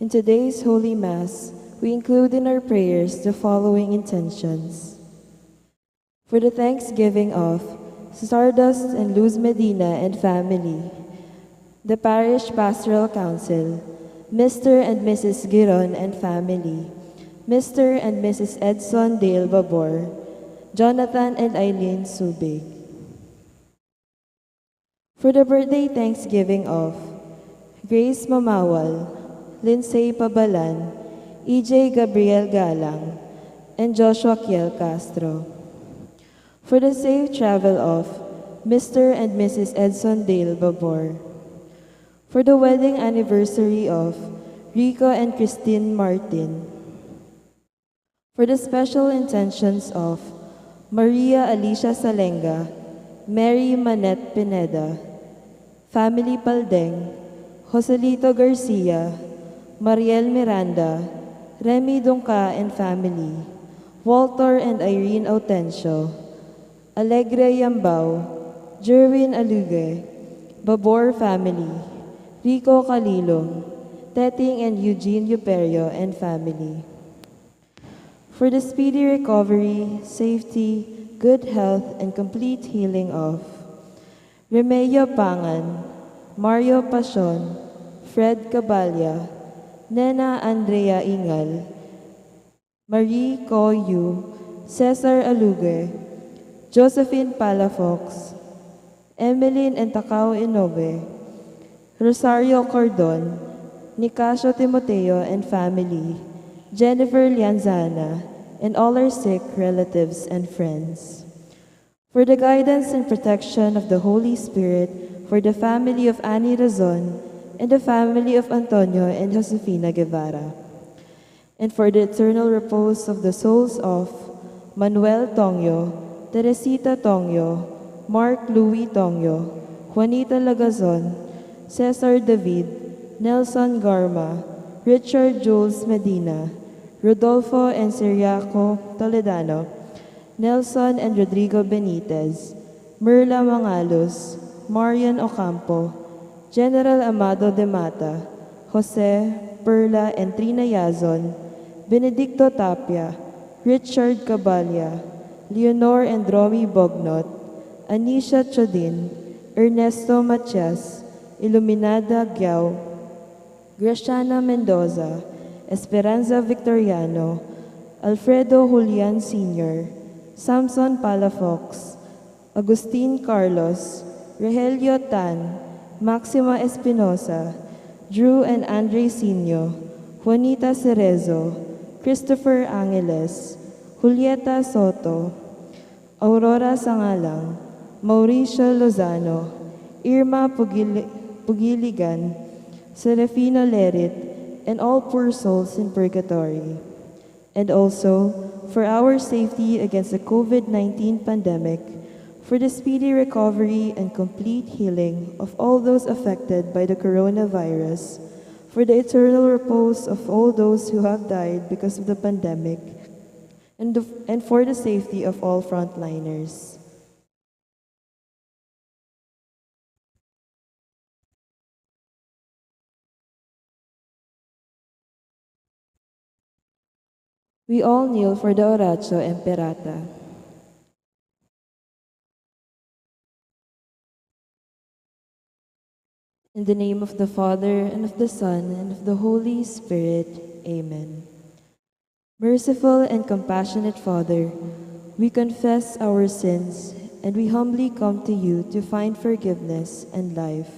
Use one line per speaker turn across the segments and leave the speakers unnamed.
In today's Holy Mass, we include in our prayers the following intentions. For the thanksgiving of Stardust and Luz Medina and family, the Parish Pastoral Council, Mr. and Mrs. Giron and family, Mr. and Mrs. 𝘗𝘳𝘦𝘢𝘴𝘩, Jonathan and Eileen Subig. For the birthday thanksgiving of Grace Mamawal, Lindsay Pabalan, EJ Gabriel Galang, and Joshua Kiel Castro. For the safe travel of Mr. and Mrs. 𝘗𝘳𝘦𝘢𝘴𝘩. For the wedding anniversary of Rico and Christine Martin. For the special intentions of Maria Alicia Salenga, Mary Manette Pineda, Family Paldeng, Joselito Garcia, Mariel Miranda, Remy Dungca and family, Walter and Irene Autencio, Alegre Yambao, Jerwin Alugue, Babor family, Rico Calilong, Teting and Eugene Yuperio and family. For the speedy recovery, safety, good health, and complete healing of Remeo Pangan, Mario Pasion, Fred Cabalya, Nena Andrea Ingal, Marie Ko Yu, Cesar Alugue, Josephine Palafox, Emeline and Takao Inoue, Rosario Cordon, Nicasio Timoteo and family, Jennifer Lianzana, and all our sick relatives and friends. For the guidance and protection of the Holy Spirit, for the family of Annie Razon, and the family of Antonio and Josefina Guevara. And for the eternal repose of the souls of Manuel Tongyo, Teresita Tongyo, Mark Louis Tongyo, Juanita Lagazon, Cesar David, Nelson Garma, Richard Jules Medina, Rodolfo and Siriaco Toledano, Nelson and Rodrigo Benitez, Merla Mangalos, Marian Ocampo, General Amado de Mata, Jose, Perla and Trina Yazon, Benedicto Tapia, Richard Cabalya, Leonor and Romy Bognot, Anisha Chodin, Ernesto Matias, Iluminada Giao, Graciana Mendoza, Esperanza Victoriano, Alfredo Julian Sr., Samson Palafox, Agustin Carlos, Rogelio Tan, Maxima Espinosa, Drew and Andre Sino, Juanita Cerezo, Christopher Angeles, Julieta Soto, Aurora Sangalang, Mauricio Lozano, Irma Pugiligan, Serafino Lerit, and all poor souls in purgatory. And also, for our safety against the COVID-19 pandemic, for the speedy recovery and complete healing of all those affected by the coronavirus, for the eternal repose of all those who have died because of the pandemic, and for the safety of all frontliners. We all kneel for the Oratio Imperata. In the name of the Father, and of the Son, and of the Holy Spirit. Amen. Merciful and compassionate Father, we confess our sins, and we humbly come to you to find forgiveness and life.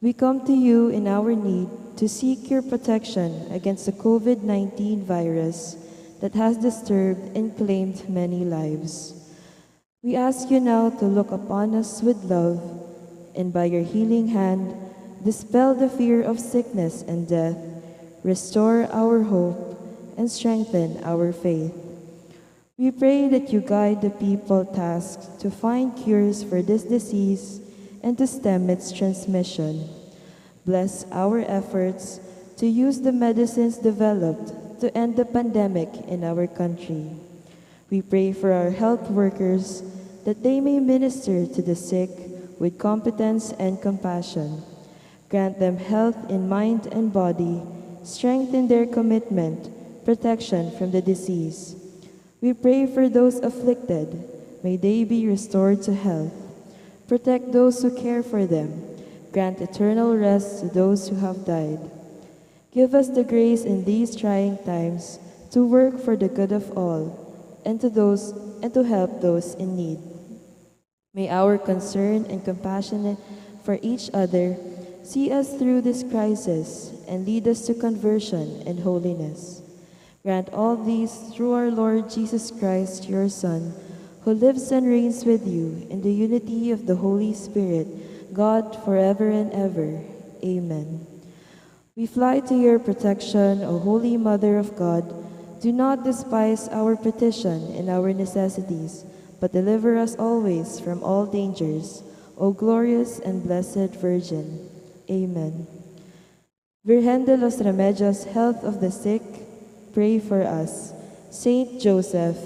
We come to you in our need to seek your protection against the COVID-19 virus that has disturbed and claimed many lives. We ask you now to look upon us with love, and by your healing hand, dispel the fear of sickness and death, restore our hope, and strengthen our faith. We pray that you guide the people tasked to find cures for this disease and to stem its transmission. Bless our efforts to use the medicines developed to end the pandemic in our country. We pray for our health workers that they may minister to the sick with competence and compassion. Grant them health in mind and body, strengthen their commitment, protection from the disease. We pray for those afflicted. May they be restored to health. Protect those who care for them. Grant eternal rest to those who have died. Give us the grace in these trying times to work for the good of all and to help those in need. May our concern and compassion for each other see us through this crisis and lead us to conversion and holiness. Grant all these through our Lord Jesus Christ, your Son, who lives and reigns with you in the unity of the Holy Spirit, God, forever and ever. Amen. We fly to your protection, O Holy Mother of God. Do not despise our petition and our necessities, but deliver us always from all dangers, O glorious and blessed Virgin. Amen. Virgen de los Remedios, health of the sick, pray for us. Saint Joseph,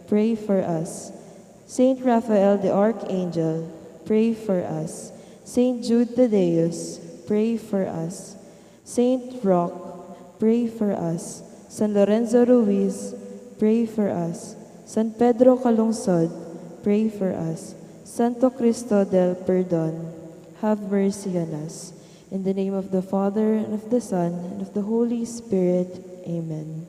pray for us. Saint Raphael the Archangel, pray for us. Saint Jude Thaddeus, pray for us. Saint Roque, pray for us. San Lorenzo Ruiz, pray for us. San Pedro Calungsod, pray for us. Santo Cristo del Perdón, have mercy on us. In the name of the Father, and of the Son, and of the Holy Spirit. Amen.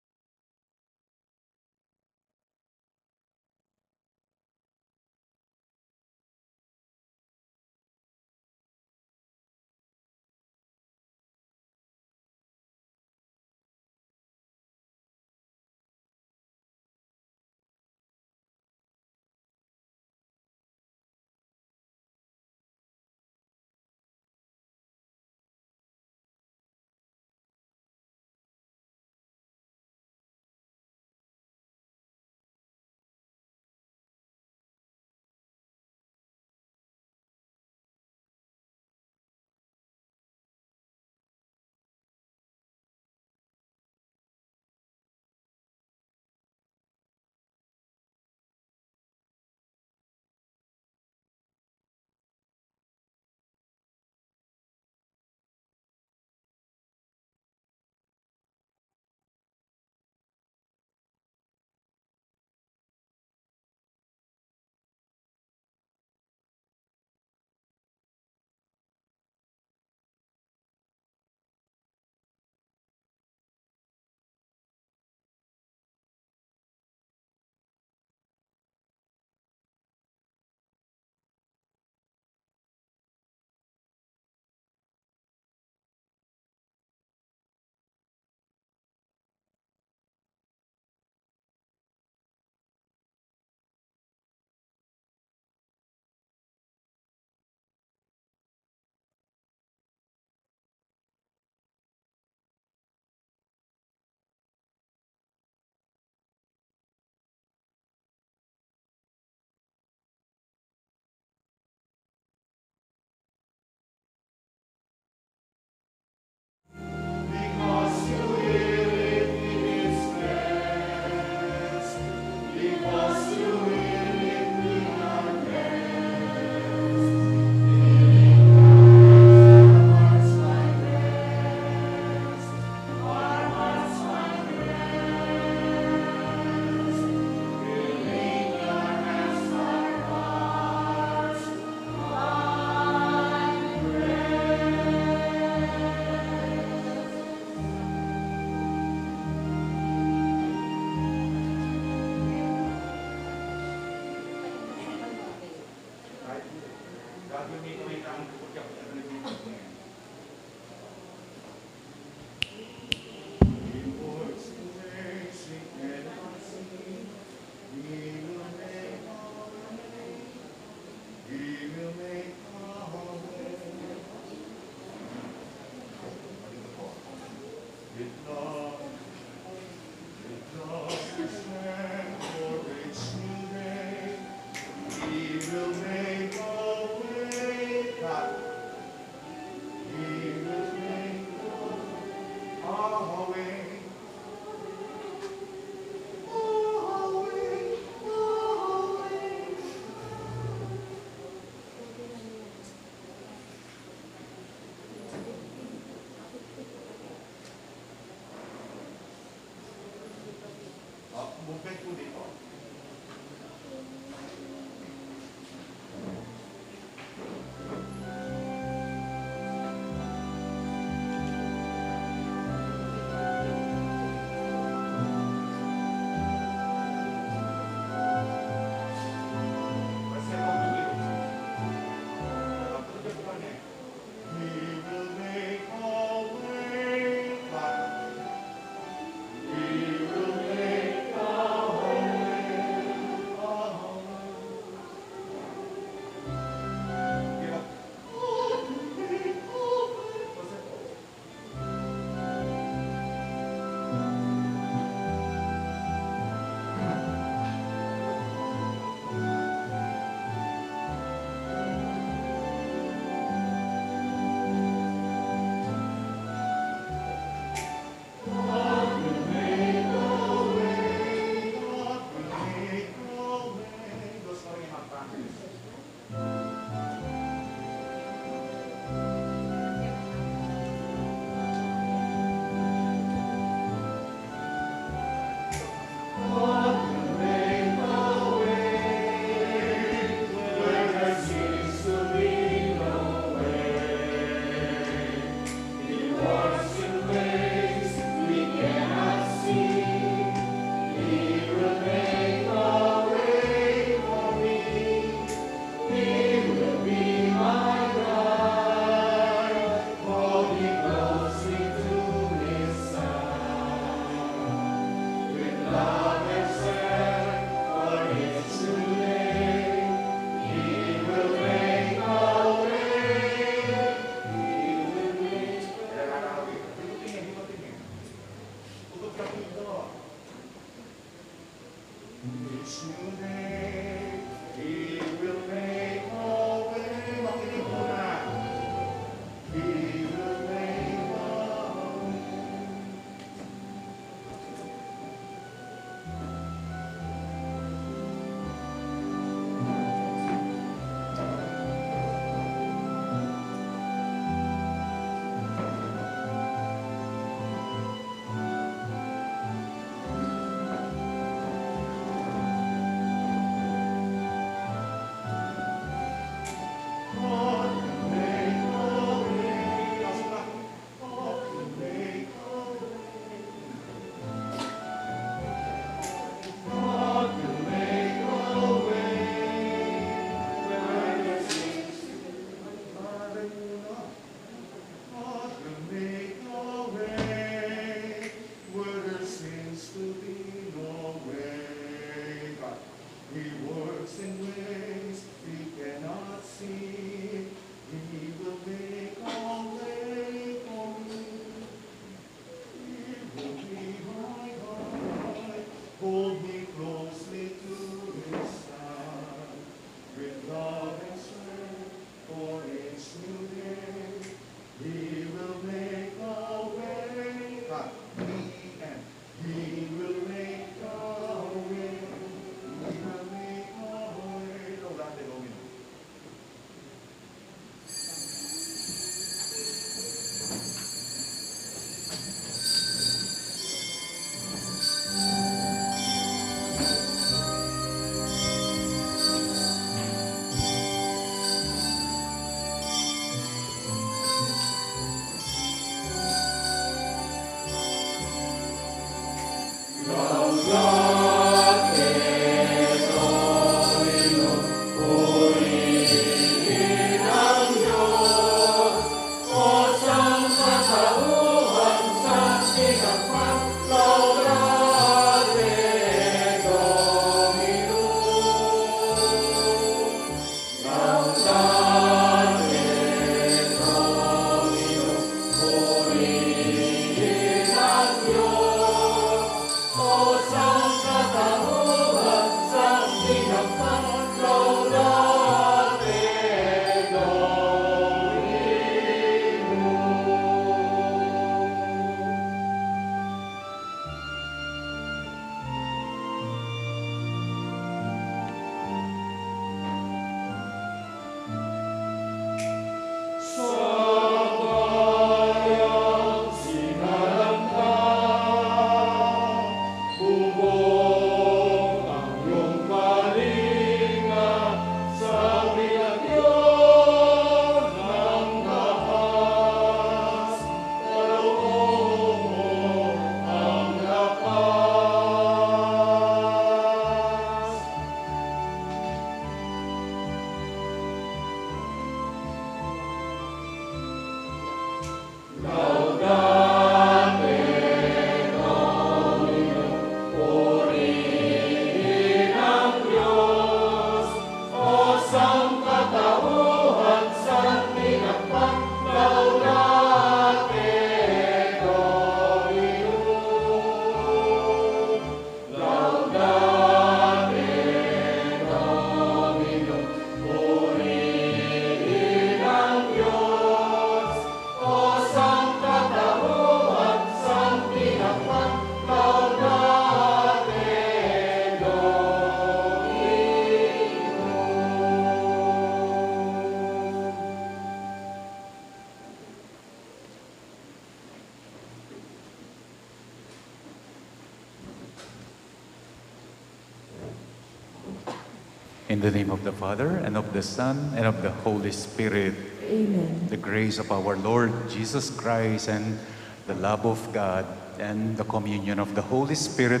In the name of the Father, and of the Son, and of the Holy Spirit.
Amen.
The grace of our Lord Jesus Christ and the love of God and the communion of the Holy Spirit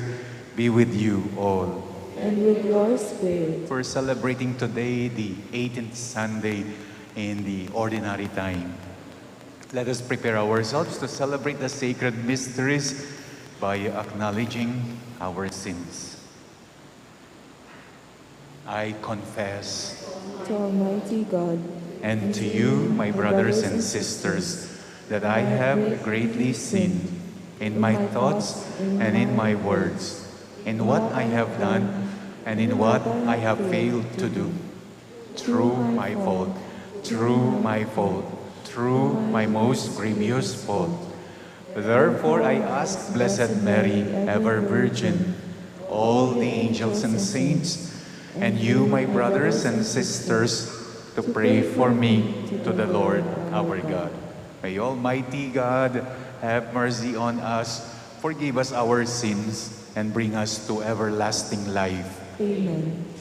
be with you all.
And with your spirit.
We're celebrating today the 18th Sunday in the ordinary time. Let us prepare ourselves to celebrate the sacred mysteries by acknowledging our sins. I confess
To Almighty God
and to you, my brothers and sisters, that I have greatly sinned in my thoughts and in my words, in what I have done and in what I have failed to do. Through my fault, through my fault, through my most grievous fault. Therefore I ask Blessed Mary, ever Virgin, all the angels and saints, and you, my brothers and sisters, to pray for me to the Lord our God. May Almighty God have mercy on us, forgive us our sins, and bring us to everlasting life.
Amen.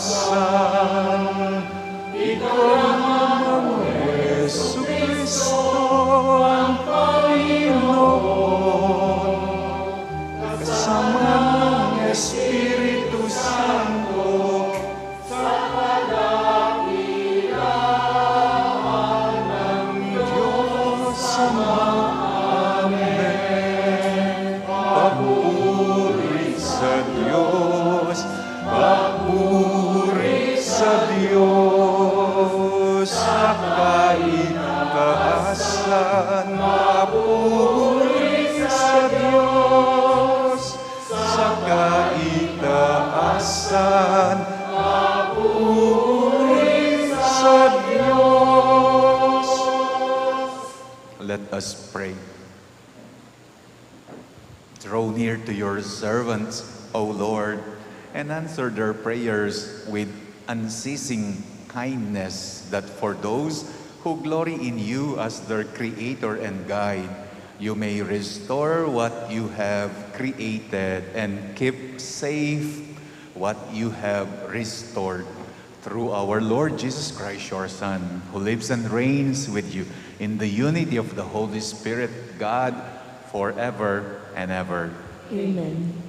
kataasan. Ikaw ang Yesu Kristo ang Panginoon, kasama ng Espiritu Santo, sa kadakilaan ng Diyos Ama. Amen. Papuri sa Diyos, papuri sa Diyos, sa kaitaasan. Papuri sa Diyos, sa kaitaasan. Papuri sa Diyos. Let us pray. Draw near to your servants, O Lord, and answer their prayers with unceasing kindness, that for those who glory in you as their Creator and Guide, you may restore what you have created and keep safe what you have restored. Through our Lord Jesus Christ, your Son, who lives and reigns with you in the unity of the Holy Spirit, God, forever and ever.
Amen.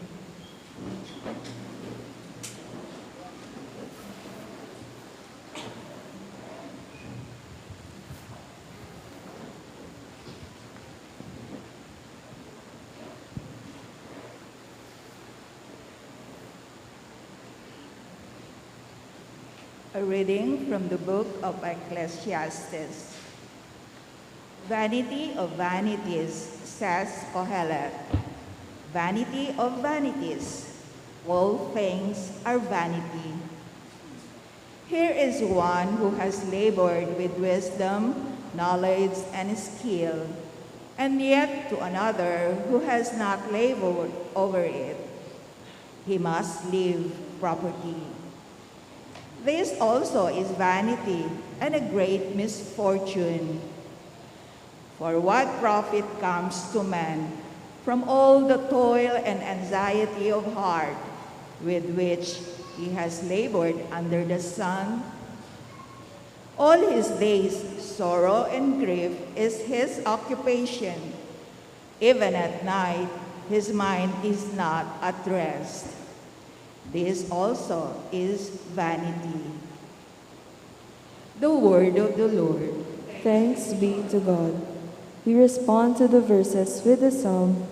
A reading from the book of Ecclesiastes. Vanity of vanities, says Kohelet. Vanity of vanities, all things are vanity. Here is one who has labored with wisdom, knowledge, and skill, and yet to another who has not labored over it. He must leave property. This also is vanity and a great misfortune. For what profit comes to man from all the toil and anxiety of heart with which he has labored under the sun? All his days, sorrow and grief is his occupation. Even at night, his mind is not at rest. This also is vanity. The word of the Lord.
Thanks be to God. We respond to the verses with the psalm,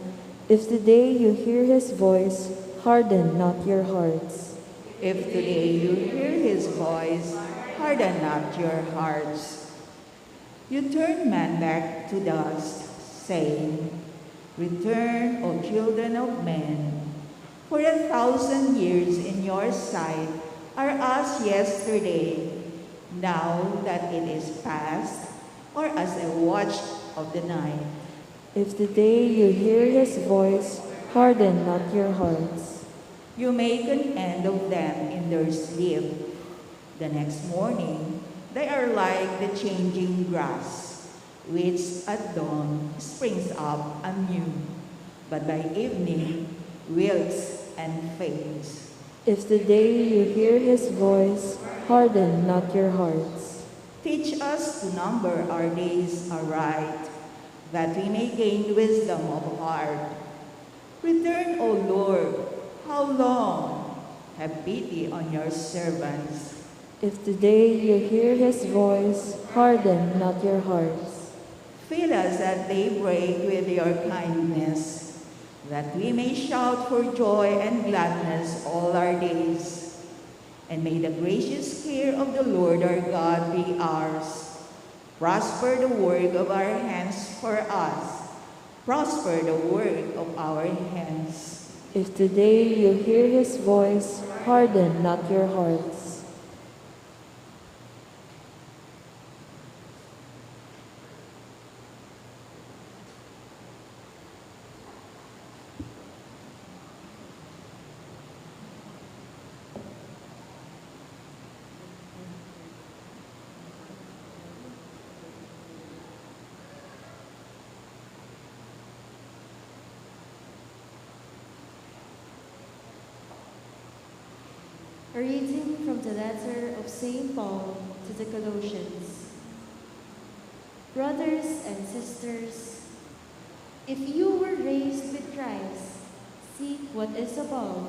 "If today you hear his voice, harden not your hearts."
If today you hear his voice, harden not your hearts. You turn man back to dust, saying, "Return, O children of men. For 1,000 years in your sight are as yesterday, now that it is past, or as a watch of the night."
If today you hear his voice, harden not your hearts.
You make an end of them in their sleep. The next morning, they are like the changing grass, which at dawn springs up anew, but by evening wilts and fades.
If today you hear his voice, harden not your hearts.
Teach us to number our days aright, that we may gain wisdom of heart. Return, O Lord, how long? Have pity on your servants.
If today you hear his voice, harden not your hearts.
Fill us at daybreak with your kindness, that we may shout for joy and gladness all our days. And may the gracious care of the Lord our God be ours. Prosper the work of our hands for us. Prosper the work of our hands.
If today you hear his voice, harden not your hearts.
A reading from the letter of St. Paul to the Colossians. Brothers and sisters, if you were raised with Christ, seek what is above,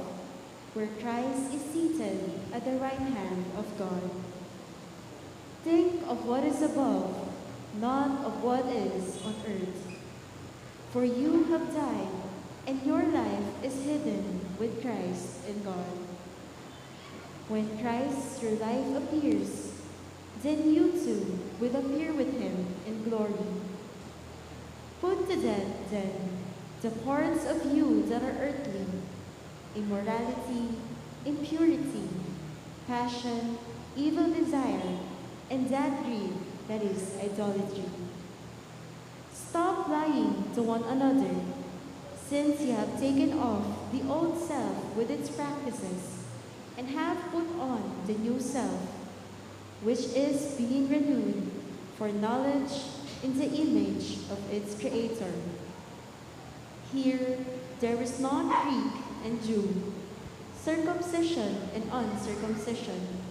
where Christ is seated at the right hand of God. Think of what is above, not of what is on earth. For you have died, and your life is hidden with Christ in God. When Christ, your life, appears, then you too will appear with him in glory. Put to death, then, the parts of you that are earthly: immorality, impurity, passion, evil desire, and that greed that is idolatry. Stop lying to one another, since you have taken off the old self with its practices, and have put on the new self, which is being renewed for knowledge in the image of its Creator. Here there is not Greek and Jew, circumcision and uncircumcision,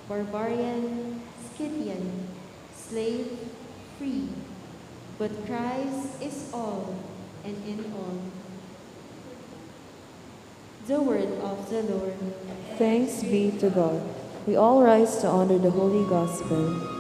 barbarian, Scythian, slave, free, but Christ is all and in all. The word of the Lord.
Thanks be to God. We all rise to honor the Holy Gospel.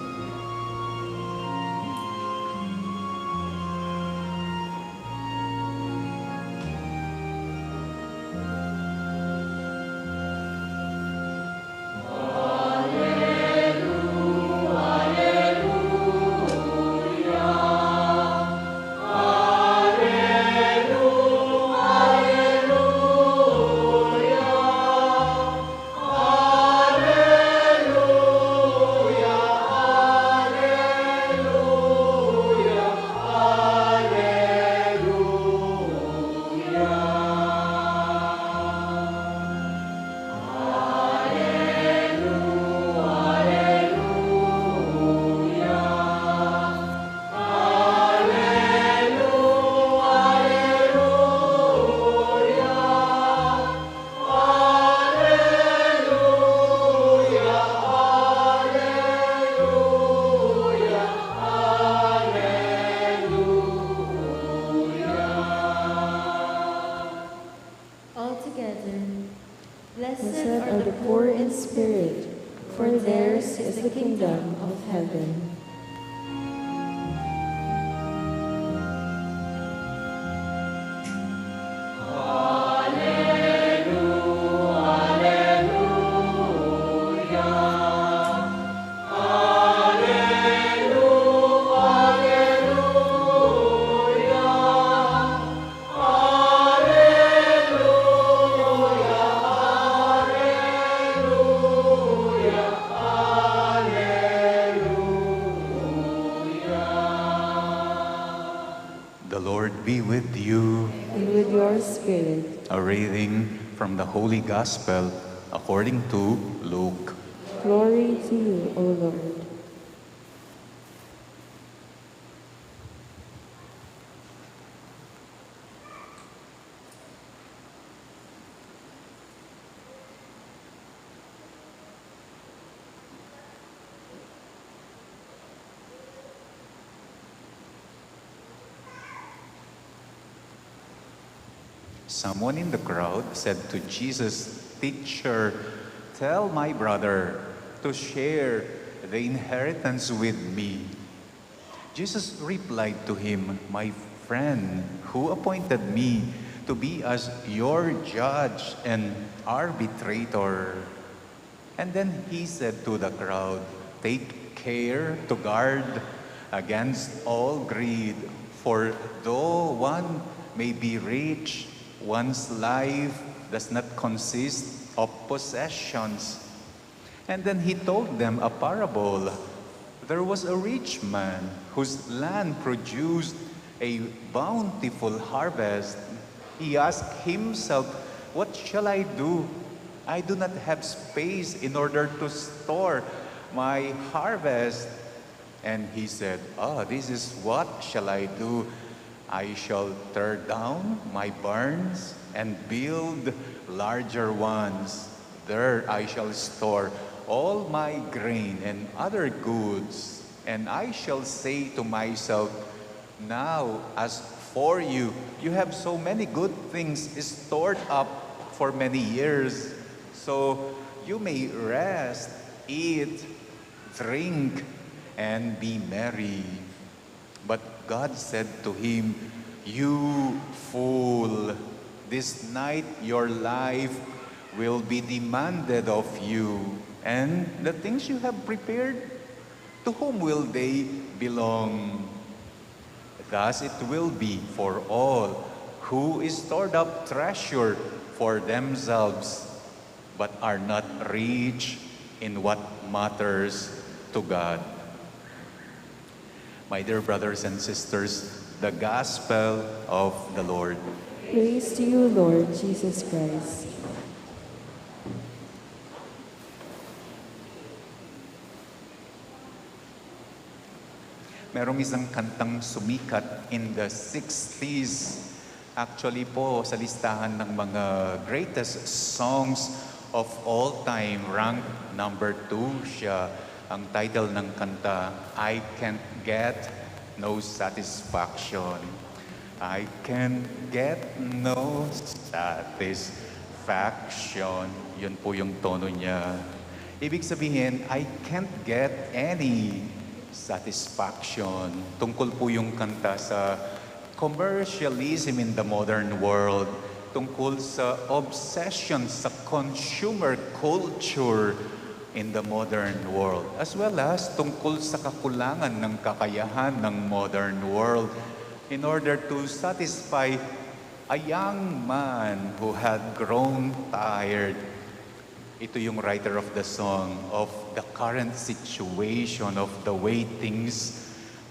Holy Gospel according to Luke.
Glory to you, O Lord.
Someone in the crowd said to Jesus, "Teacher, tell my brother to share the inheritance with me." Jesus replied to him, "My friend, who appointed me to be as your judge and arbitrator?" And then he said to the crowd, "Take care to guard against all greed, for though one may be rich, one's life does not consist of possessions." And then he told them a parable. There was a rich man whose land produced a bountiful harvest. He asked himself, "What shall I do? I do not have space in order to store my harvest." And he said, "This is what shall I do? I shall tear down my barns and build larger ones. There I shall store all my grain and other goods, and I shall say to myself, now as for you, you have so many good things stored up for many years, so you may rest, eat, drink, and be merry. But God said to him, you fool, this night your life will be demanded of you, and the things you have prepared, to whom will they belong? Thus it will be for all who stored up treasure for themselves, but are not rich in what matters to God. My dear brothers and sisters, the Gospel of the Lord.
Praise to you, Lord Jesus Christ.
Merong isang kantang sumikat in the 60s. Actually po, sa listahan ng mga greatest songs of all time, rank number 2 siya. Ang title ng kanta, I Can't Get No Satisfaction. I can't get no satisfaction. Yun po yung tono niya. Ibig sabihin, I can't get any satisfaction. Tungkol po yung kanta sa commercialism in the modern world. Tungkol sa obsession sa consumer culture in the modern world. As well as tungkol sa kakulangan ng kakayahan ng modern world in order to satisfy a young man who had grown tired. Ito yung writer of the song of the current situation of the way things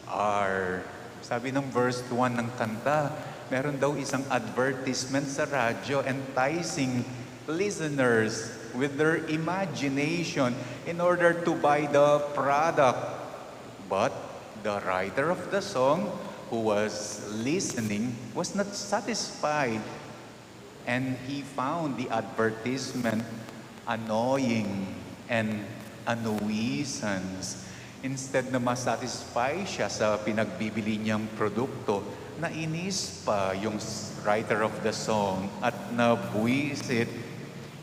are. Sabi ng verse 1 ng kanta, meron daw isang advertisement sa radyo enticing listeners with their imagination in order to buy the product. But the writer of the song who was listening was not satisfied, and he found the advertisement annoying and a nuisance. Instead na masatisfy siya sa pinagbibili niyang produkto, nainis pa yung writer of the song at nabuwisit.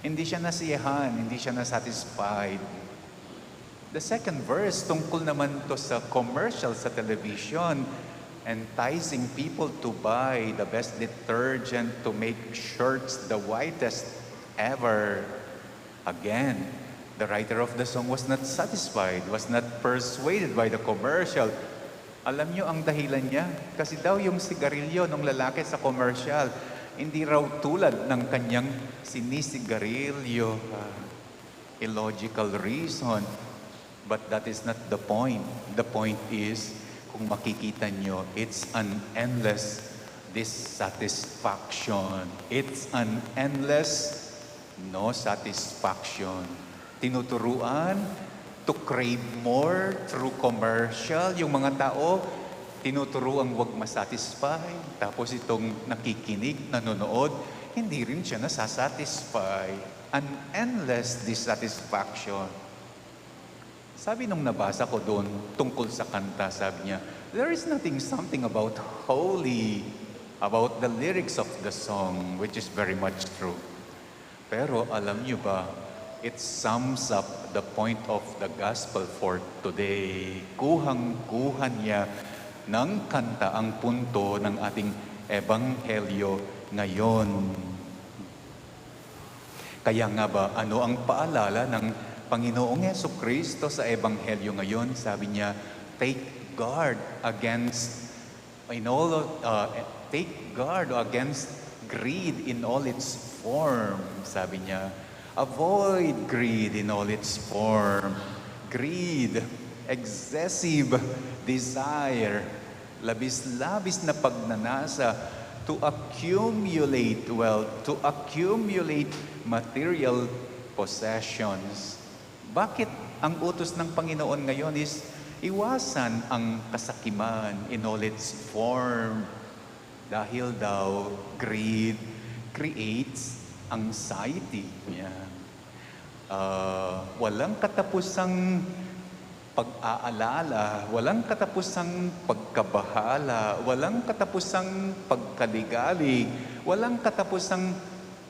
Hindi siya nasiyahan, hindi siya nasatisfied. The second verse, tungkol naman to sa commercial sa television, enticing people to buy the best detergent to make shirts the whitest ever. Again, the writer of the song was not satisfied, was not persuaded by the commercial. Alam niyo ang dahilan niya? Kasi daw yung sigarilyo ng lalaki sa commercial, hindi raw tulad ng kanyang sinisigarilyo. Illogical reason. But that is not the point. The point is, kung makikita niyo, it's an endless dissatisfaction. It's an endless no satisfaction. Tinuturuan to crave more through commercial. Yung mga tao, tinuturuan wag masatisfy. Tapos itong nakikinig, nanonood, hindi rin siya nasasatisfy. An endless dissatisfaction. Sabi nung nabasa ko doon, tungkol sa kanta, sabi niya, there is nothing something about holy, about the lyrics of the song, which is very much true. Pero alam niyo ba, it sums up the point of the gospel for today. Kuhang-kuha niya ng kanta ang punto ng ating ebanghelyo ngayon. Kaya nga ba, ano ang paalala ng Panginoong Jesucristo sa ebanghelyo ngayon? Sabi niya, take guard against greed in all its form. Sabi niya, avoid greed in all its form. Greed, excessive desire, labis-labis na pagnanasa to accumulate wealth, to accumulate material possessions. Bakit ang utos ng Panginoon ngayon is iwasan ang kasakiman in all its form? Dahil daw, greed creates anxiety. Yeah. walang katapusang pag-aalala, walang katapusang pagkabahala, walang katapusang pagkaligalig, walang katapusang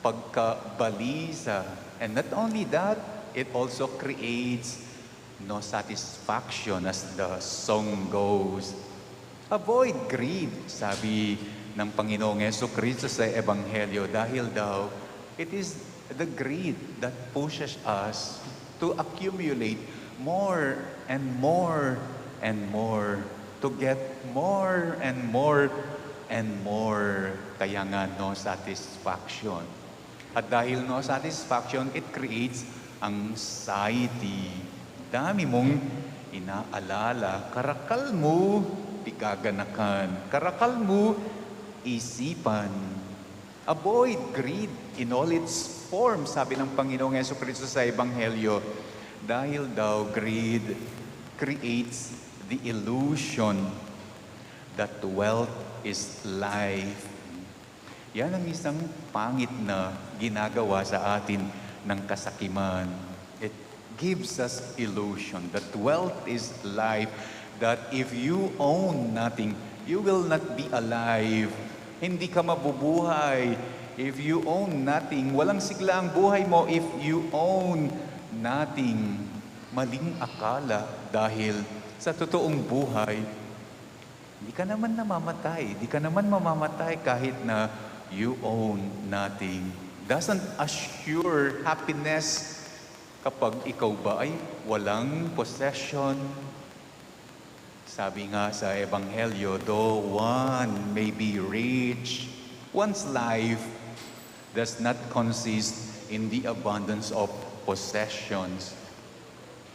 pagkabalisa. And not only that, it also creates no satisfaction, as the song goes. Avoid greed, sabi ng Panginoong Jesucristo sa Ebanghelyo, dahil daw it is the greed that pushes us to accumulate more and more and more, to get more and more and more. Kaya nga no satisfaction. At dahil no satisfaction, it creates anxiety. Dami mong inaalala, karakal mo, pikaganakan, karakal mo, isipan. Avoid greed in all its forms, sabi ng Panginoong Jesucristo sa Ebanghelyo. Dahil daw greed creates the illusion that wealth is life. Yan ang isang pangit na ginagawa sa atin ng kasakiman. It gives us illusion that wealth is life, that if you own nothing, you will not be alive. Hindi ka mabubuhay. If you own nothing, walang sigla ang buhay mo if you own nothing. Maling akala dahil sa totoong buhay, di ka naman namamatay. Di ka naman mamamatay kahit na you own nothing. Doesn't assure happiness kapag ikaw ba ay walang possession. Sabi nga sa Ebanghelyo, though one may be rich, one's life does not consist in the abundance of possessions.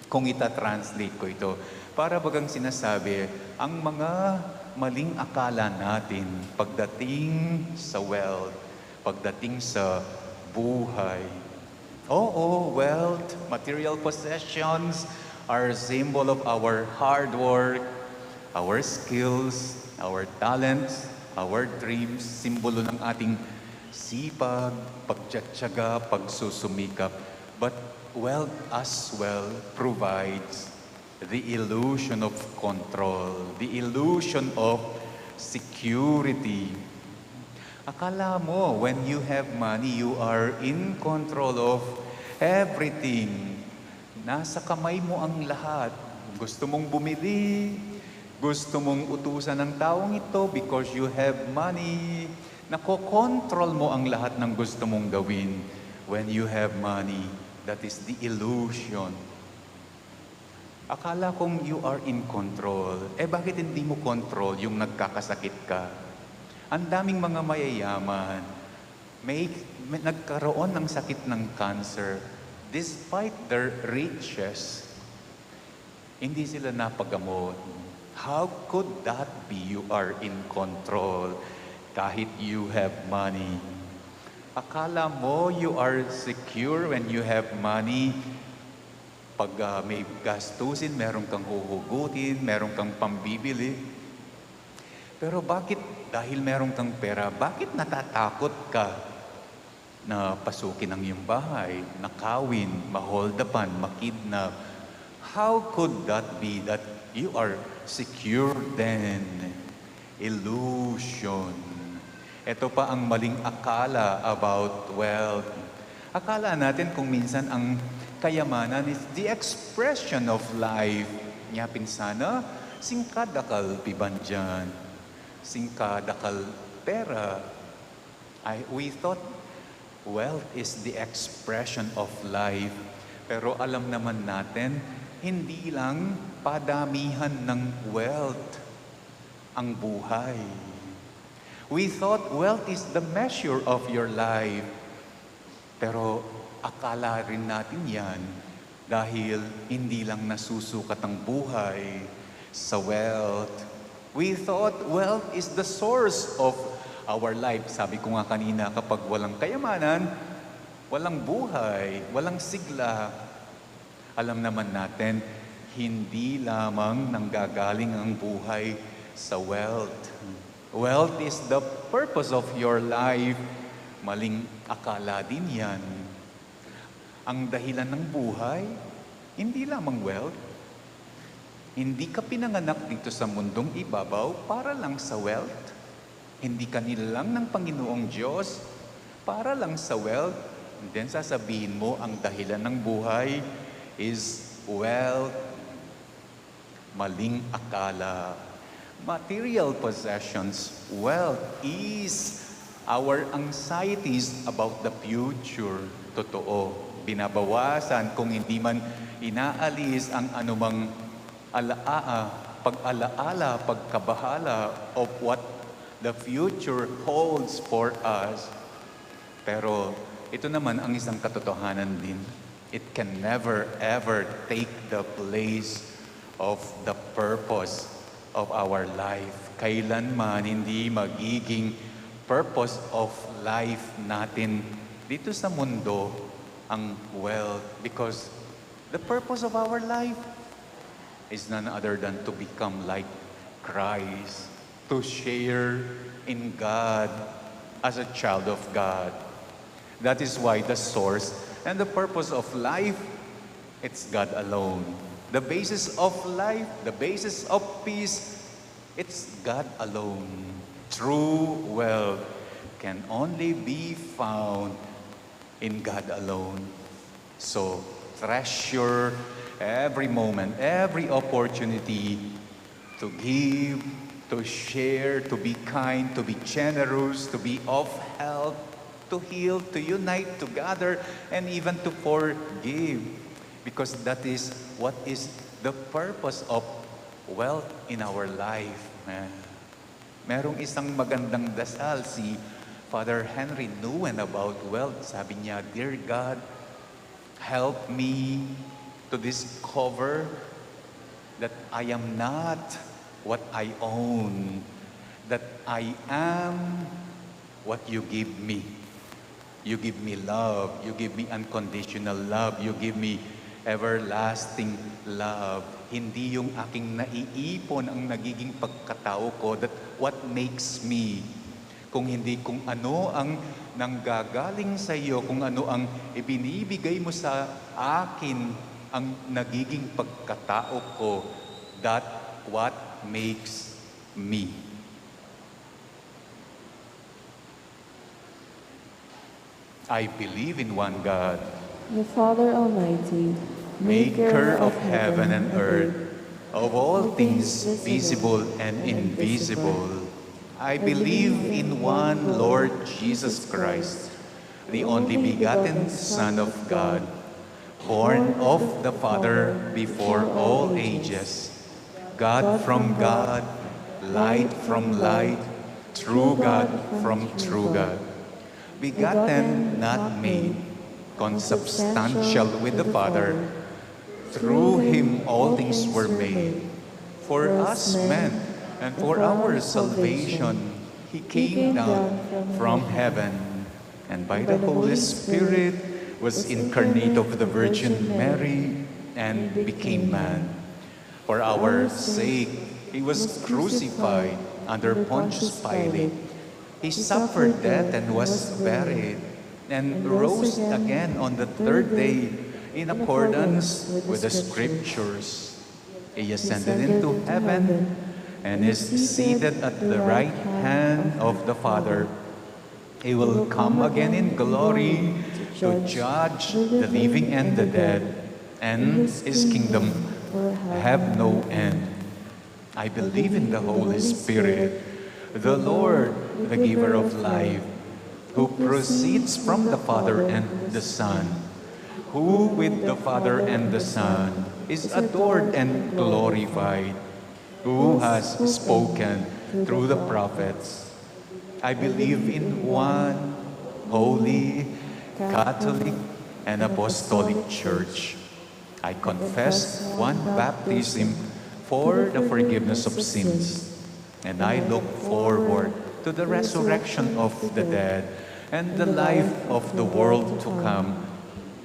Kung ita-translate ko ito, para bagang sinasabi, ang mga maling akala natin pagdating sa wealth, pagdating sa buhay. Oo, wealth, material possessions are a symbol of our hard work, our skills, our talents, our dreams, simbolo ng ating sipag, pagtsatsaga, pagsusumikap. But wealth as well provides the illusion of control, the illusion of security. Akala mo, when you have money, you are in control of everything. Nasa kamay mo ang lahat. Gusto mong bumili, gusto mong utusan ng taong ito because you have money. Nakokontrol mo ang lahat ng gusto mong gawin when you have money. That is the illusion. Akala kong you are in control. Bakit hindi mo control yung nagkakasakit ka? Ang daming mga mayayaman, nagkaroon ng sakit ng cancer. Despite their riches, hindi sila napagamot. How could that be? You are in control kahit you have money. Akala mo you are secure when you have money. Pag may gastusin, meron kang huhugutin, meron kang pambibili. Pero bakit, dahil meron kang pera, bakit natatakot ka na pasukin ang iyong bahay, nakawin, maholdapan, makidnap? How could that be that you are secure then? Illusion. Ito pa ang maling akala about wealth. Akala natin kung minsan ang kayamanan is the expression of life. Nya pinsana, singkadakal pibanjan, singkadakal pera. We thought wealth is the expression of life. Pero alam naman natin, hindi lang padamihan ng wealth ang buhay. We thought wealth is the measure of your life. Pero akala rin natin yan dahil hindi lang nasusukat ang buhay sa wealth. We thought wealth is the source of our life. Sabi ko nga kanina, kapag walang kayamanan, walang buhay, walang sigla. Alam naman natin, hindi lamang nanggagaling ang buhay sa wealth. Wealth is the purpose of your life. Maling akala din yan. Ang dahilan ng buhay, hindi lamang wealth. Hindi ka pinanganak dito sa mundong ibabaw para lang sa wealth. Hindi ka nilalang ng Panginoong Diyos para lang sa wealth. And then sasabihin mo, ang dahilan ng buhay is wealth. Maling akala. Material possessions, wealth is our anxieties about the future. Totoo. Binabawasan kung hindi man inaalis ang anumang pag-alaala, pagkabahala of what the future holds for us. Pero ito naman ang isang katotohanan din. It can never ever take the place of the purpose of our life. Kailanman hindi magiging purpose of life natin dito sa mundo ang wealth. Because the purpose of our life is none other than to become like Christ, to share in God as a child of God. That is why the source and the purpose of life, it's God alone. The basis of life, the basis of peace, it's God alone. True wealth can only be found in God alone. So, treasure every moment, every opportunity to give, to share, to be kind, to be generous, to be of help, to heal, to unite, to gather, and even to forgive. Because that is what is the purpose of wealth in our life. Merong isang magandang dasal si Father Henry Nguyen about wealth. Sabi niya, Dear God, help me to discover that I am not what I own, that I am what you give me. You give me love, you give me unconditional love, you give me everlasting love. Hindi yung aking naiipon ang nagiging pagkatao ko, that what makes me. Kung hindi kung ano ang nanggagaling sa iyo, kung ano ang ibinibigay mo sa akin, ang nagiging pagkatao ko, that what makes me. I believe in one God,
the Father Almighty,
maker of heaven and earth, of all things visible and invisible. I believe in one Lord Jesus Christ, the only begotten Son of God, born of the Father before all ages, God from God, light from light, true God from true God, begotten, not made, consubstantial with the Father. Through him all things were made. For us men and for our salvation, he came down from heaven, and by the Holy Spirit was incarnate of the Virgin Mary and became man. For our sake, he was crucified under Pontius Pilate. He suffered death and was buried, and rose again on the third day in accordance with the Scriptures. He ascended into heaven and is seated at the right hand of the Father. He will come again in glory to judge the living and the dead, and his kingdom have no end. I believe in the Holy Spirit, the Lord, the giver of life, who proceeds from the Father and the Son, who with the Father and the Son is adored and glorified, who has spoken through the prophets. I believe in one holy, Catholic, and Apostolic Church. I confess one baptism for the forgiveness of sins, and I look forward to the resurrection of the dead and the life of the world to come.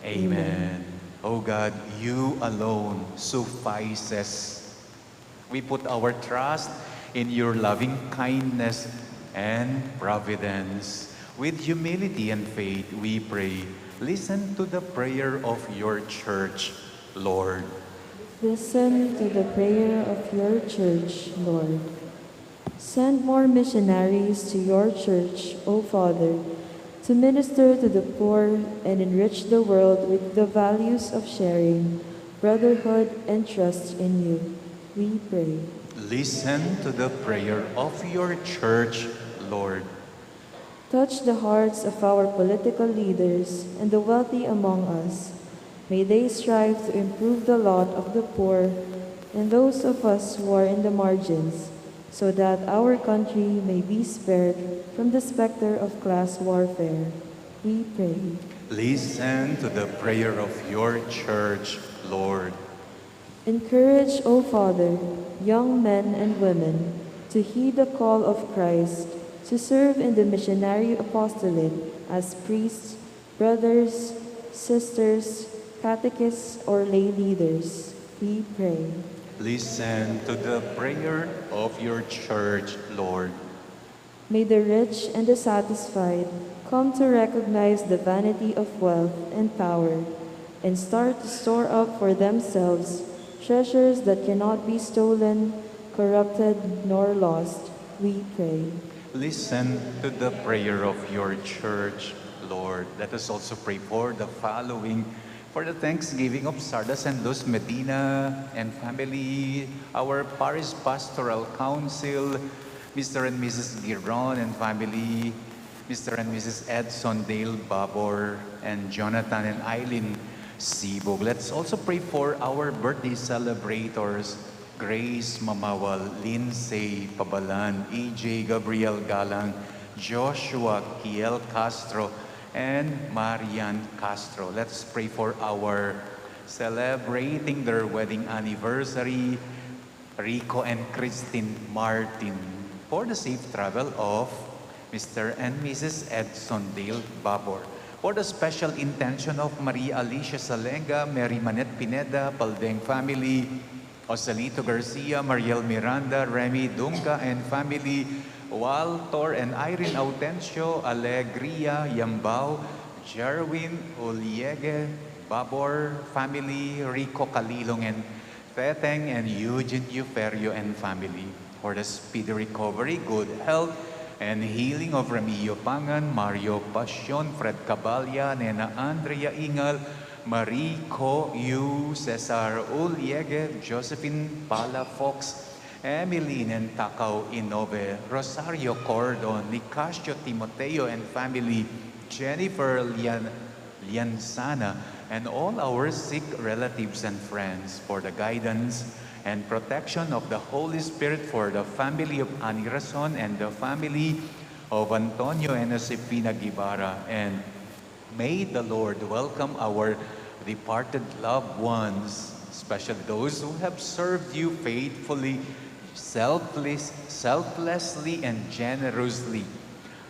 Amen. O God, you alone suffices. We put our trust in your loving kindness and providence. With humility and faith, we pray, Listen to the prayer of your church, Lord.
Listen to the prayer of your church, Lord. Send more missionaries to your church, O Father, to minister to the poor and enrich the world with the values of sharing, brotherhood, and trust in you. We pray.
Listen to the prayer of your church, Lord.
Touch the hearts of our political leaders and the wealthy among us. May they strive to improve the lot of the poor and those of us who are in the margins, so that our country may be spared from the specter of class warfare. We pray.
Listen to the prayer of your church, Lord.
Encourage, O Father, young men and women to heed the call of Christ, to serve in the missionary apostolate as priests, brothers, sisters, catechists, or lay leaders. We pray.
Listen to the prayer of your church, Lord.
May the rich and the satisfied come to recognize the vanity of wealth and power and start to store up for themselves treasures that cannot be stolen, corrupted, nor lost. We pray.
Listen to the prayer of your church, Lord. Let us also pray for the following. For the Thanksgiving of Sardas and Luz Medina and family, our Parish Pastoral Council, Mr. and Mrs. Giron and family, Mr. and Mrs. 𝘗𝘳𝘬𝘓𝘳 and Jonathan and Eileen Sibog. Let's also pray for our birthday celebrators, Grace Mamawal, Lindsay Pabalan, EJ Gabriel Galang, Joshua Kiel Castro, and Marian Castro. Let's pray for our celebrating their wedding anniversary, Rico and Christine Martin, for the safe travel of Mr. and Mrs. 𝘗𝘗𝘬𝘓𝘗, for the special intention of Maria Alicia Salenga, Mary Manette Pineda, Paldeng family, Osalito Garcia, Mariel Miranda, Remy Dunga and family, Walter and Irene Autencio, Alegria Yambao, Jerwin 𝘗𝘗𝘬𝘓𝘗 family, Rico Calilong and Feteng and Eugene Euferio and family, for the speedy recovery, good health, and healing of Remilio Pangan, Mario Passion, Fred Cabalya, Nena Andrea Ingal, Marico Yu, Cesar 𝘗𝘗𝘬𝘓𝘗, Josephine Palafox, Emeline and Takao Inove, Rosario Cordon, Nicasio Timoteo and family, Jennifer Liansana, and all our sick relatives and friends, for the guidance and protection of the Holy Spirit, for the family of Ani Rason and the family of Antonio and Josefina Guevara. And may the Lord welcome our departed loved ones, especially those who have served you faithfully, selflessly and generously,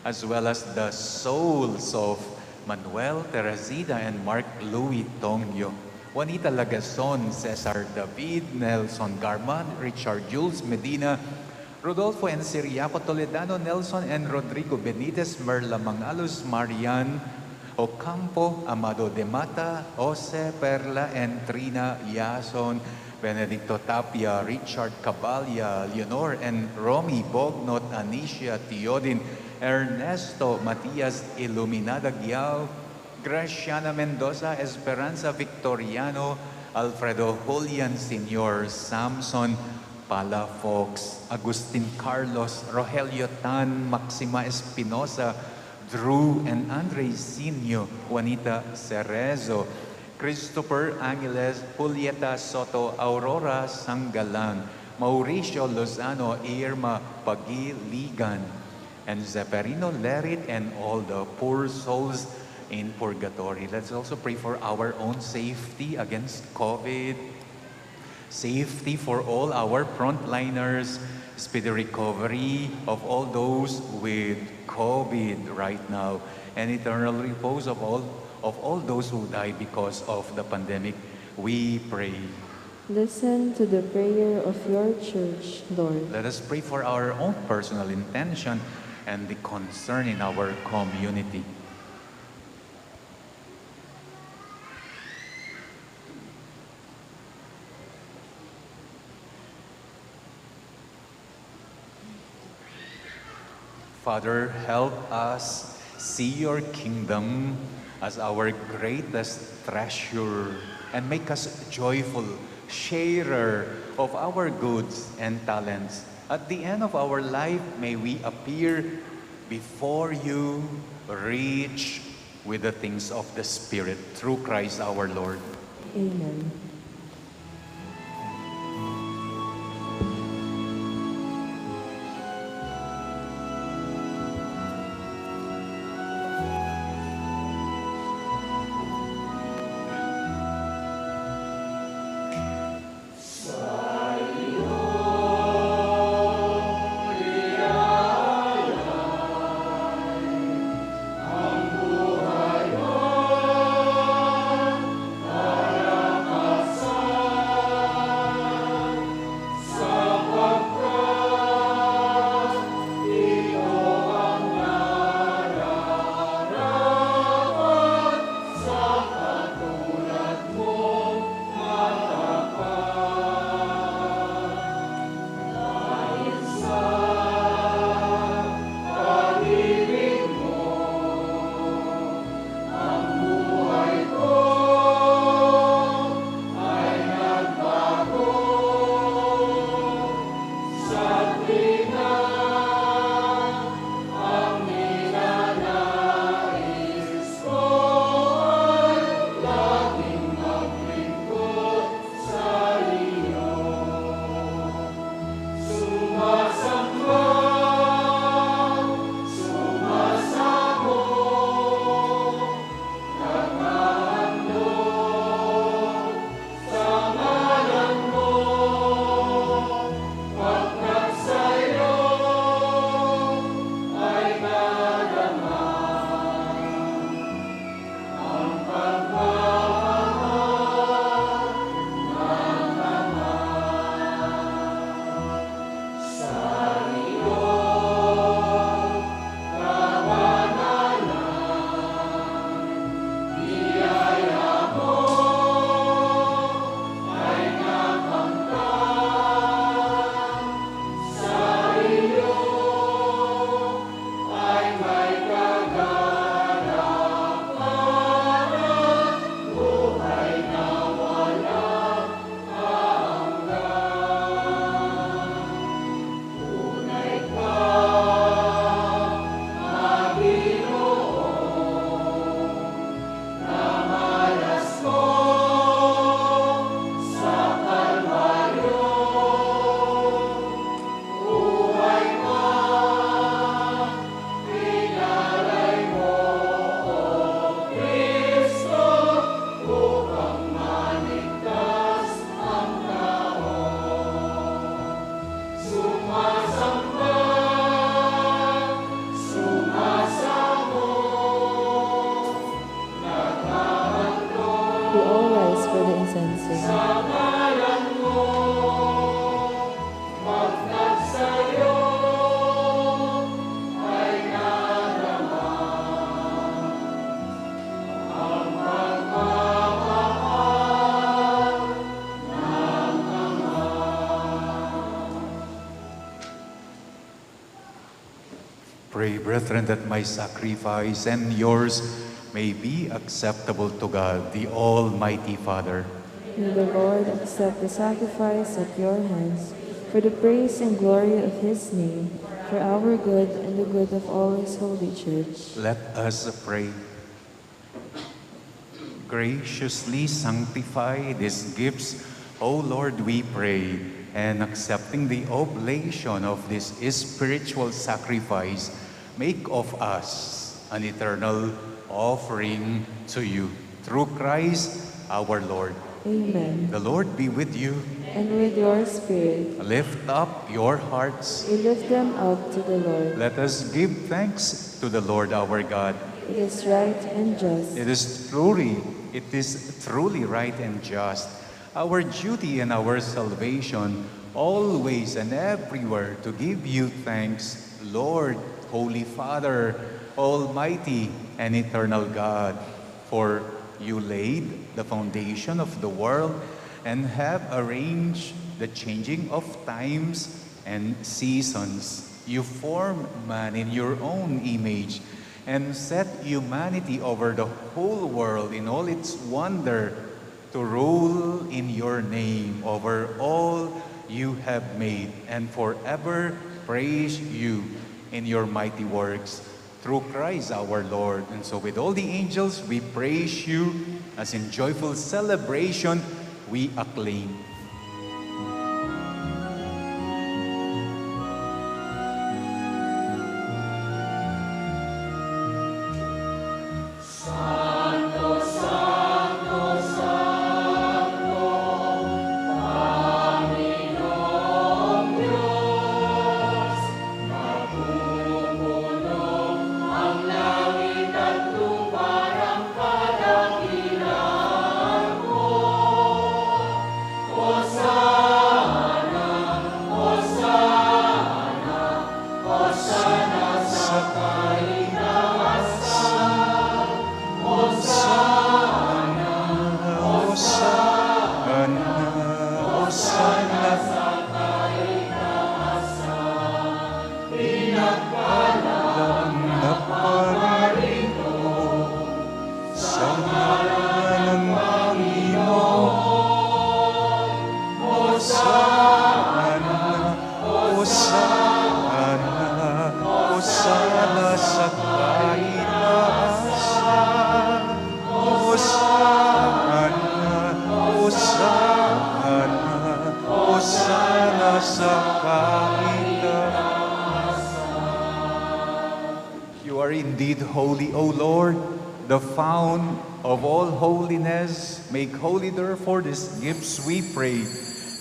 as well as the souls of Manuel Teresita and Mark Louis Tongyo, Juanita Lagason, Cesar David, Nelson Garman, Richard Jules Medina, Rodolfo and Siriaco Toledano, Nelson and Rodrigo Benitez, Merla Mangalos, Marian Ocampo, Amado de Mata, Jose Perla and Trina Yason, Benedicto Tapia, Richard Cabalya, Leonor and Romy Bognot, Anicia Teodin, Ernesto Matias Iluminada Giao, Graciana Mendoza, Esperanza Victoriano, Alfredo Julian Senior, Samson Palafox, Agustin Carlos, Rogelio Tan, Maxima Espinosa, Drew and Andre Sinio, Juanita Cerezo, Christopher Angeles, Julieta Soto, Aurora Sangalan, Mauricio Lozano, Irma Pagiligan, and Zeferino Lerit, and all the poor souls in purgatory. Let's also pray for our own safety against COVID, safety for all our frontliners, speedy recovery of all those with COVID right now, and eternal repose of all those who die because of the pandemic. We pray.
Listen to the prayer of your church, Lord.
Let us pray for our own personal intention and the concern in our community. Father, help us see your kingdom as our greatest treasure and make us joyful sharer of our goods and talents. At the end of our life, may we appear before you rich with the things of the Spirit through Christ our Lord.
Amen.
Pray, brethren, that my sacrifice and yours may be acceptable to God, the Almighty Father.
May the Lord accept the sacrifice at your hands for the praise and glory of his name, for our good and the good of all his holy church.
Let us pray. Graciously sanctify these gifts, O Lord, we pray, and accepting the oblation of this spiritual sacrifice, make of us an eternal offering to you. Through Christ our Lord.
Amen.
The Lord be with you.
And with your spirit.
Lift up your hearts.
We lift them up to the Lord.
Let us give thanks to the Lord our God.
It is right and just.
It is truly right and just, our duty and our salvation, always and everywhere to give you thanks, Lord, Holy Father, Almighty and eternal God, for you laid the foundation of the world and have arranged the changing of times and seasons. you formed man in your own image and set humanity over the whole world in all its wonder to rule in your name over all you have made and forever praise you in your mighty works through Christ our Lord. And so with all the angels, we praise you as in joyful celebration we acclaim. You are indeed holy, O Lord, the fount of all holiness. Make holy, therefore, these gifts, we pray,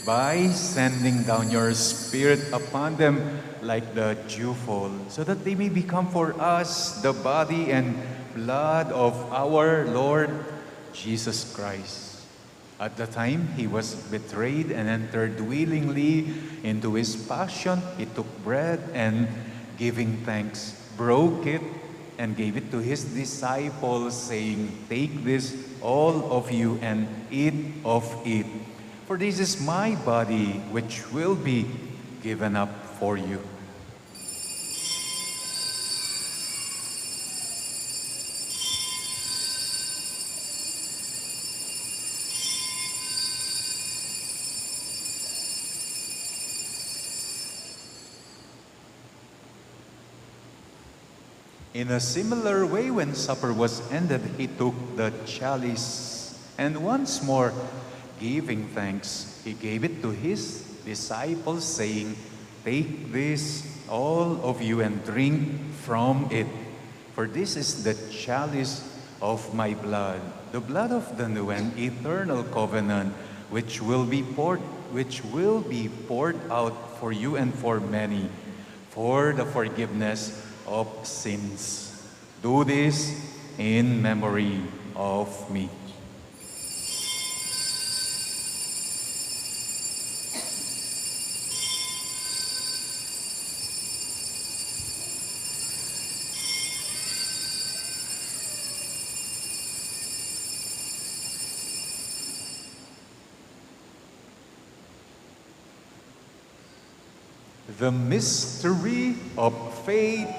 by sending down your Spirit upon them like the dewfall, so that they may become for us the body and blood of our Lord Jesus Christ. At the time he was betrayed and entered willingly into his passion, he took bread and, giving thanks, broke it and gave it to his disciples, saying, "Take this, all of you, and eat of it. For this is my body, which will be given up for you." In a similar way, when supper was ended, he took the chalice, and once more, giving thanks, he gave it to his disciples, saying, "Take this, all of you, and drink from it. For this is the chalice of my blood, the blood of the new and eternal covenant, which will be poured out for you and for many, for the forgiveness of sins. Do this in memory of me." The mystery of faith.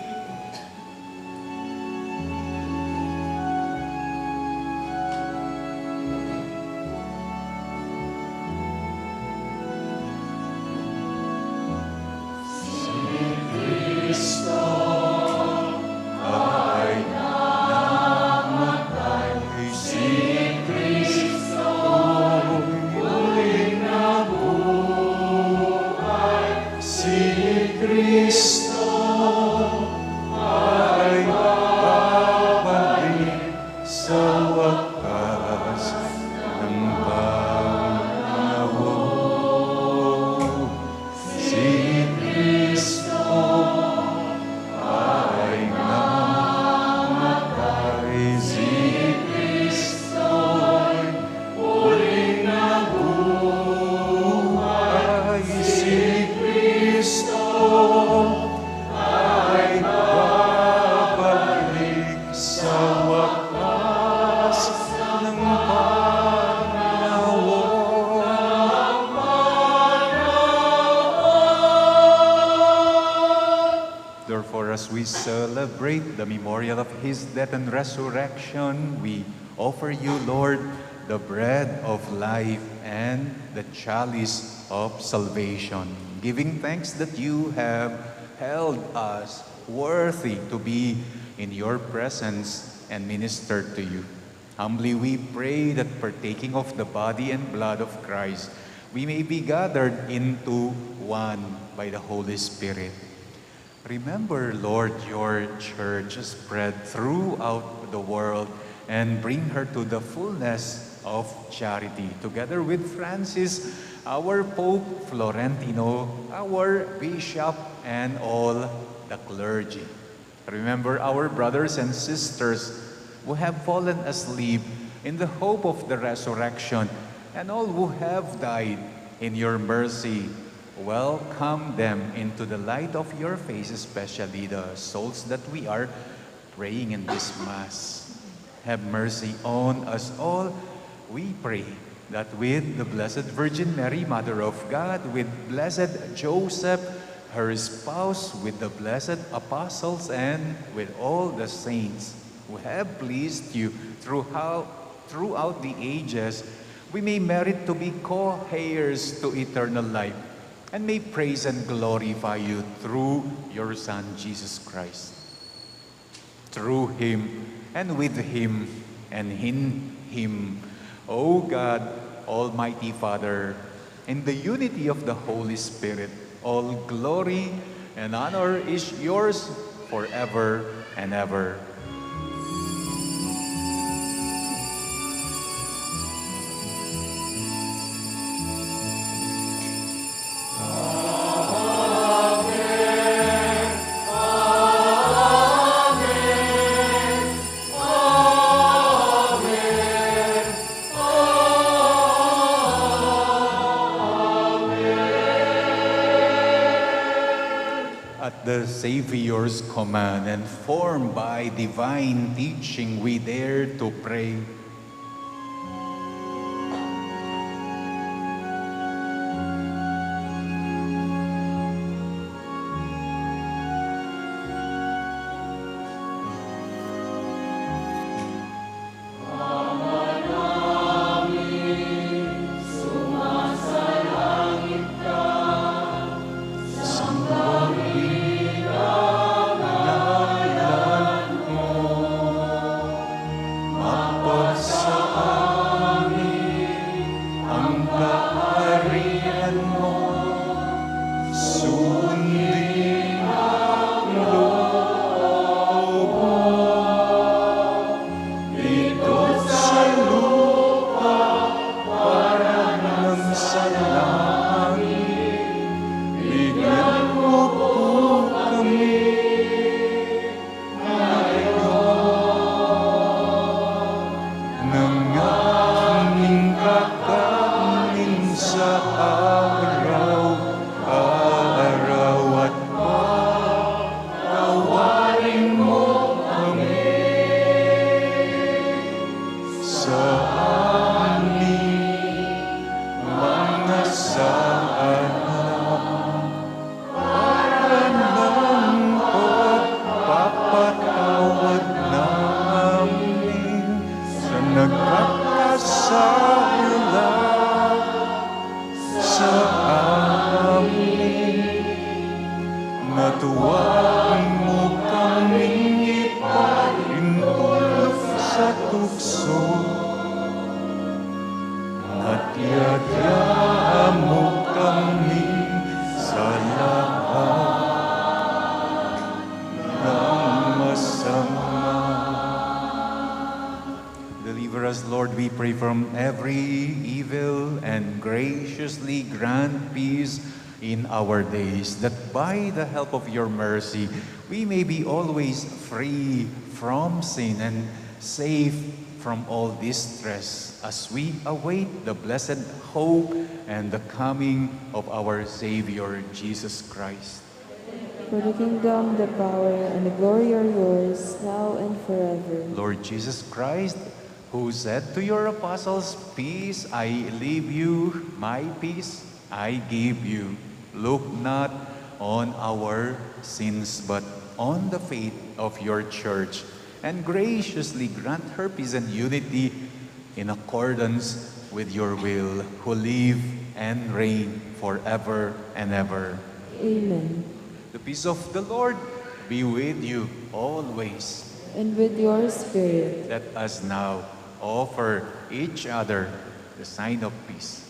Cristo,
celebrate the memorial of his death and resurrection, we offer you, Lord, the bread of life and the chalice of salvation, giving thanks that you have held us worthy to be in your presence and minister to you. Humbly we pray that partaking of the body and blood of Christ, we may be gathered into one by the Holy Spirit. Remember, Lord, your church spread throughout the world and bring her to the fullness of charity. Together with Francis, our Pope Florentino, our Bishop, and all the clergy. Remember our brothers and sisters who have fallen asleep in the hope of the resurrection, and all who have died in your mercy. Welcome them into the light of your face, especially the souls that we are praying in this Mass. Have mercy on us all. We pray that with the Blessed Virgin Mary, Mother of God, with Blessed Joseph, her spouse, with the blessed apostles, and with all the saints who have pleased you throughout the ages, we may merit to be co-heirs to eternal life, and may praise and glorify you through your Son, Jesus Christ. Through him, and with him, and in him, O God, Almighty Father, in the unity of the Holy Spirit, all glory and honor is yours forever and ever. The Savior's command, and formed by divine teaching, we dare to pray. Deliver us, Lord, we pray, from every evil, and graciously grant peace in our days, that by the help of your mercy, we may be always free from sin and safe from all distress, as we await the blessed hope and the coming of our Savior, Jesus Christ.
For the kingdom, the power, and the glory are yours, now and forever.
Lord Jesus Christ, who said to your apostles, "Peace I leave you, my peace I give you," look not on our sins, but on the faith of your church, and graciously grant her peace and unity in accordance with your will, who live and reign forever and ever.
Amen.
The peace of the Lord be with you always.
And with your spirit.
Let us now offer each other the sign of peace.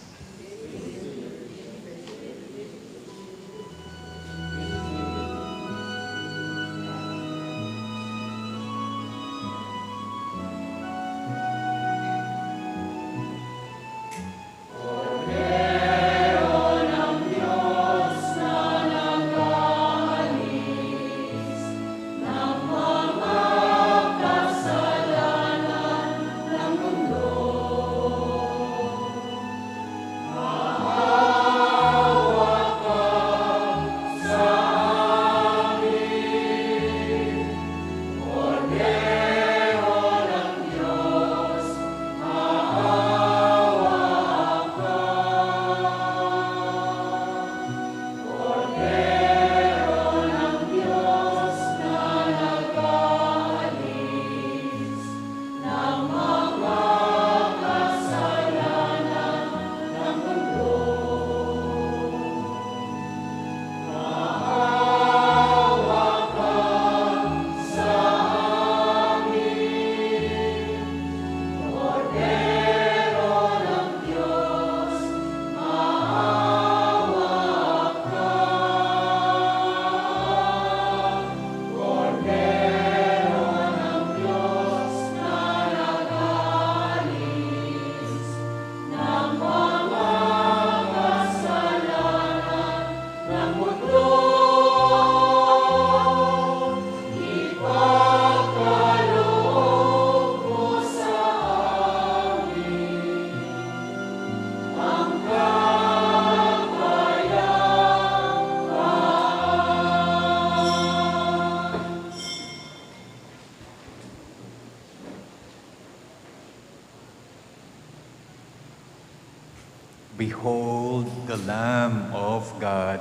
Behold the Lamb of God.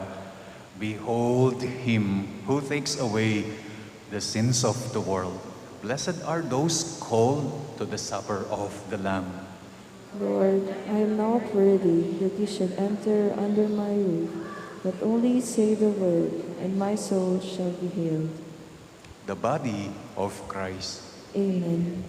Behold him who takes away the sins of the world. Blessed are those called to the supper of the Lamb.
Lord, I am not worthy that you should enter under my roof, but only say the word, and my soul shall be healed.
The body of Christ.
Amen.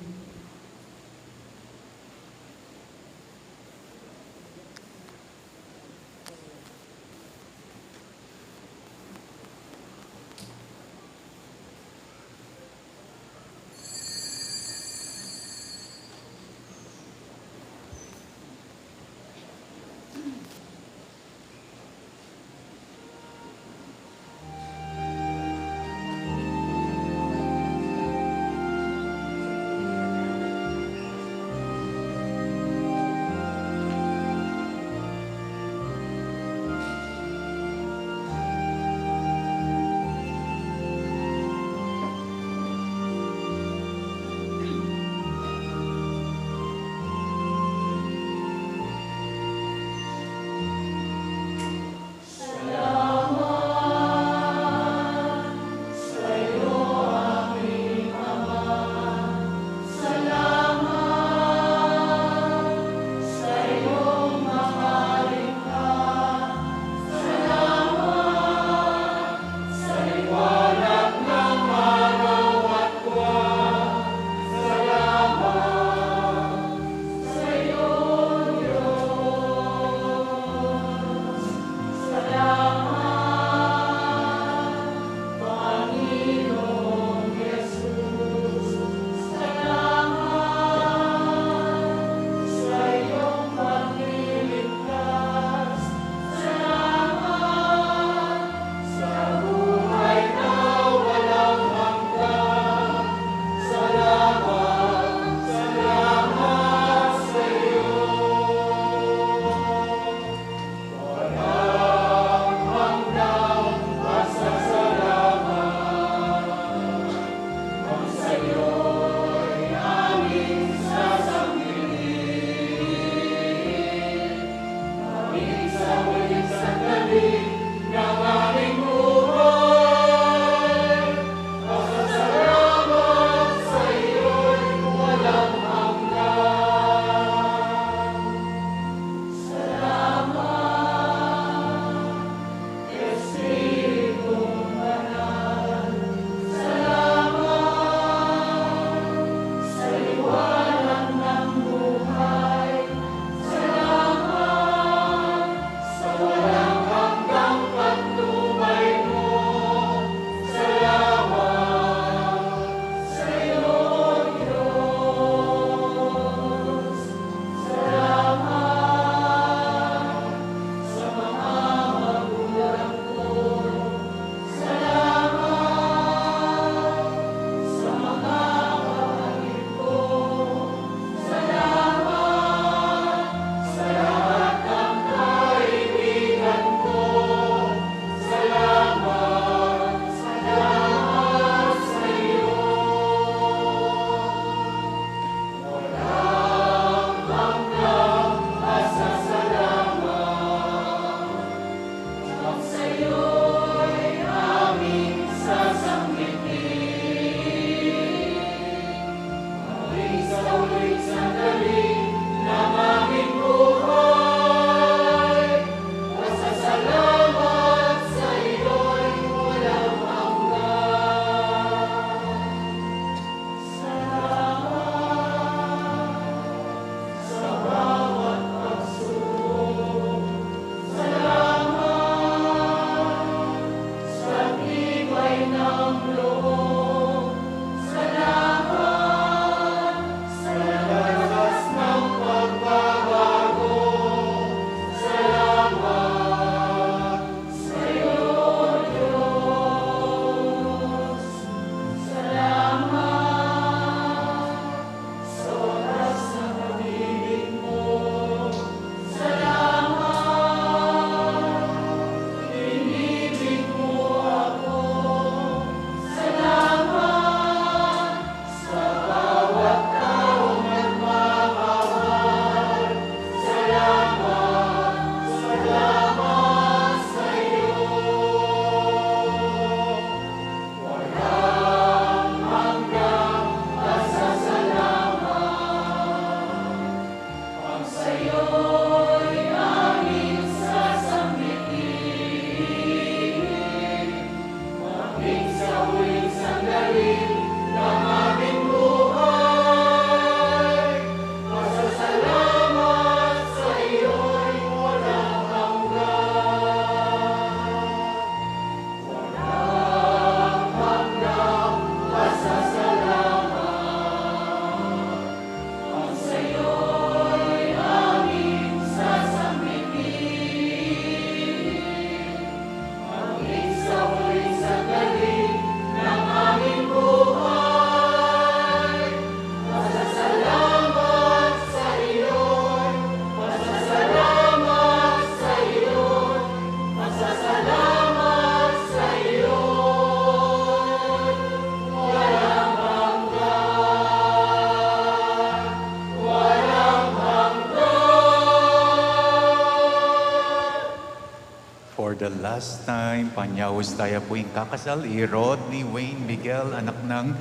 the last time, panyawis tayo po yung kakasal, Rod ni Wayne Miguel, anak ng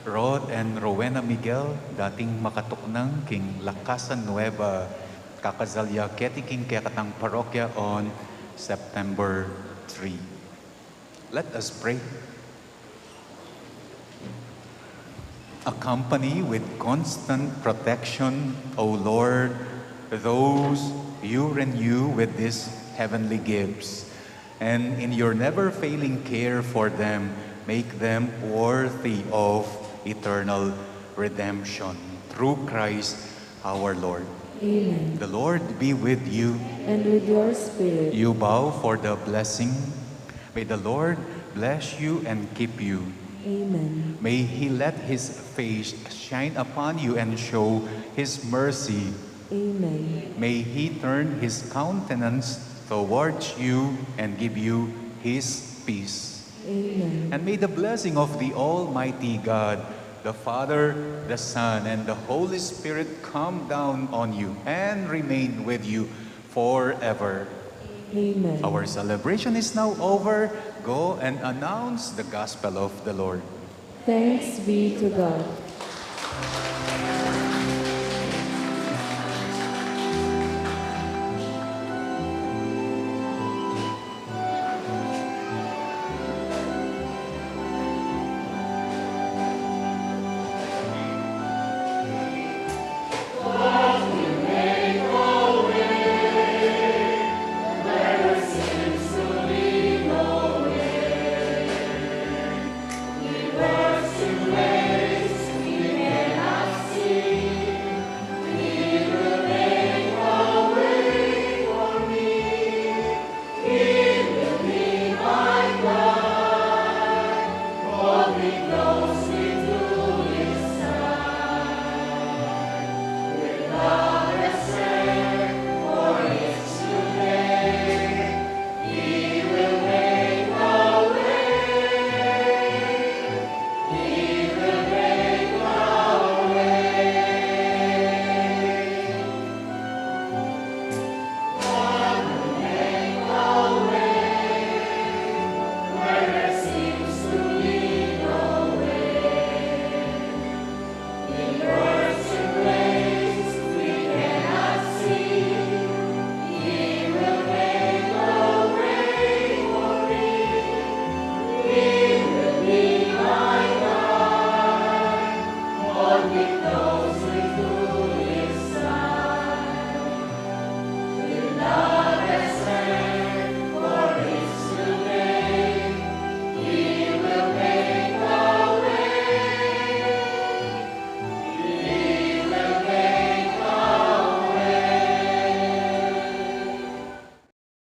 Rod and Rowena Miguel, dating makatuknang king Lakasan Nueva, kakazalya ketiking kaya katang parokya on September 3. Let us pray. Accompany with constant protection, O Lord, those you renew with these heavenly gifts, and in your never-failing care for them, make them worthy of eternal redemption. Through Christ our Lord.
Amen.
The Lord be with you.
And with your spirit.
You bow for the blessing. May the Lord bless you and keep you.
Amen.
May He let His face shine upon you and show His mercy.
Amen.
May He turn His countenance towards you and give you His peace.
Amen.
And may the blessing of the Almighty God, the Father, the Son, and the Holy Spirit come down on you and remain with you forever.
Amen.
Our celebration is now over. Go and announce the gospel of the Lord.
Thanks be to God.